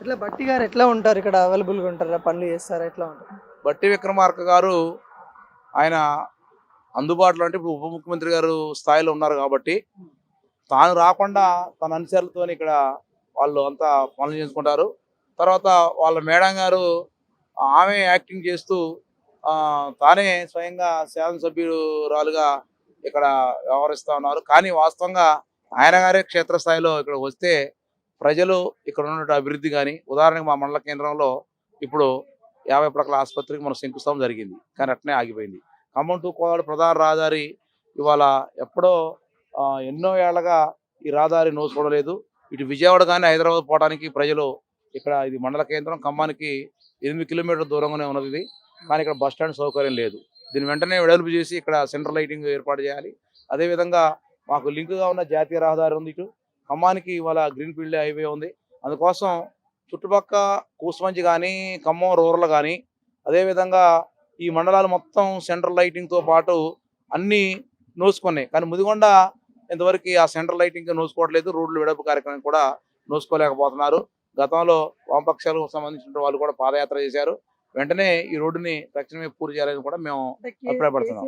ఇట్లా బట్టి గారు ఎట్లా ఉంటారు? ఇక్కడ అవైలబుల్‌గా ఉంటారా? పనులు చేస్తారా? ఎట్లా ఉంటారు? బట్టి విక్రమార్క గారు ఆయన అందుబాటులో అంటే ఇప్పుడు ఉప ముఖ్యమంత్రి గారు స్థాయిలో ఉన్నారు కాబట్టి తాను రాకుండా తన అనుచరులతోని ఇక్కడ వాళ్ళు అంతా పనులు చేసుకుంటారు. తర్వాత వాళ్ళ మేడం గారు ఆమె యాక్టింగ్ చేస్తూ తానే స్వయంగా శాసనసభ్యురాలుగా ఇక్కడ వ్యవహరిస్తా ఉన్నారు. కానీ వాస్తవంగా ఆయన గారే క్షేత్రస్థాయిలో ఇక్కడికి వస్తే ప్రజలు ఇక్కడ ఉన్నటువంటి అభివృద్ధి గాని ఉదాహరణకు మా మండల కేంద్రంలో ఇప్పుడు 50 పడకల ఆసుపత్రికి మనం శంకుస్థాపన జరిగింది. కానీ అట్నే ఆగిపోయింది. ఖమ్మం టు కోదాడ ప్రధాన రహదారి ఇవాళ ఎప్పుడో ఎన్నో ఏళ్లగా ఈ రహదారి నోచుకోవడలేదు. ఇటు విజయవాడ గాని హైదరాబాద్ పోవడానికి ప్రజలు ఇక్కడ ఇది మండల కేంద్రం ఖమ్మానికి 8 కిలోమీటర్ల దూరంగానే ఉన్నది ఇది. కానీ ఇక్కడ బస్ స్టాండ్ సౌకర్యం లేదు. దీన్ని వెంటనే వెడల్పు చేసి ఇక్కడ సెంట్రల్ లైటింగ్ ఏర్పాటు చేయాలి. అదేవిధంగా మాకు లింక్‌గా ఉన్న జాతీయ రహదారి ఉంది ఇటు. ఖమ్మానికి ఇవాళ గ్రీన్‌ఫీల్డ్ హైవే ఉంది. అందుకోసం చుట్టుపక్క కూసుమంచి గానీ, ఖమ్మం రూరల్ గానీ, అదేవిధంగా ఈ మండలాలు మొత్తం సెంట్రల్ లైటింగ్‌తో పాటు అన్నీ నోసుకున్నాయి. కానీ ముదిగొండ ఇంతవరకు ఆ సెంట్రల్ లైటింగ్ నోసుకోవట్లేదు. రోడ్లు వెడల్పు కార్యక్రమం కూడా నోసుకోలేకపోతున్నారు. గతంలో వామపక్షాలకు సంబంధించిన వాళ్ళు కూడా పాదయాత్ర చేశారు. వెంటనే ఈ రోడ్డుని తక్షణమే పూర్తి చేయాలని కూడా మేము అంటే అభిప్రాయపడుతున్నాం.